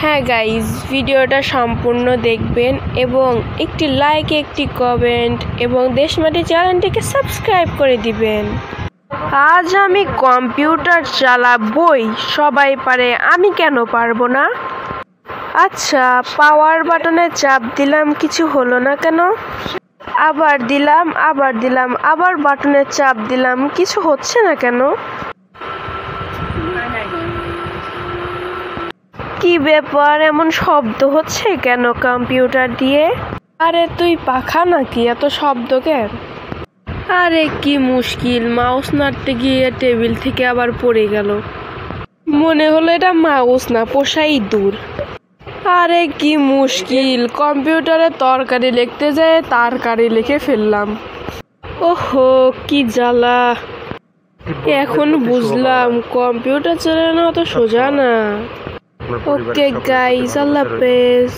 হ্যাঁ গাইজ, ভিডিওটা সম্পূর্ণ দেখবেন এবং একটি লাইক, একটি কমেন্ট এবং দেশমাটি চ্যানেলটিকে সাবস্ক্রাইব করে দিবেন। আজ আমি কম্পিউটার চালাবই, সবাই পারে, আমি কেন পারবো না? আচ্ছা, পাওয়ার বাটনে চাপ দিলাম, কিছু হলো না কেন? আবার দিলাম, আবার বাটনে চাপ দিলাম, কিছু হচ্ছে না কেন? কি ব্যাপার, এমন শব্দ হচ্ছে কেন কম্পিউটার দিয়ে? আরে তুই পাখা নাকি, এত শব্দ কেন? আরে কি মুশকিল, মাউস নাড়তে গিয়ে টেবিল থেকে আবার পড়ে গেল। মনে হলো এটা মাউস না, পোষাই দূর। আরে কি মুশকিল, কম্পিউটারে তরকারি লিখতে যায় তারকারি লিখে ফেললাম। ওহো কি জ্বালা। এখন বুঝলাম কম্পিউটার চালানো অত সোজা না। ওকে গাইস, আল্লাহ হাফেজ।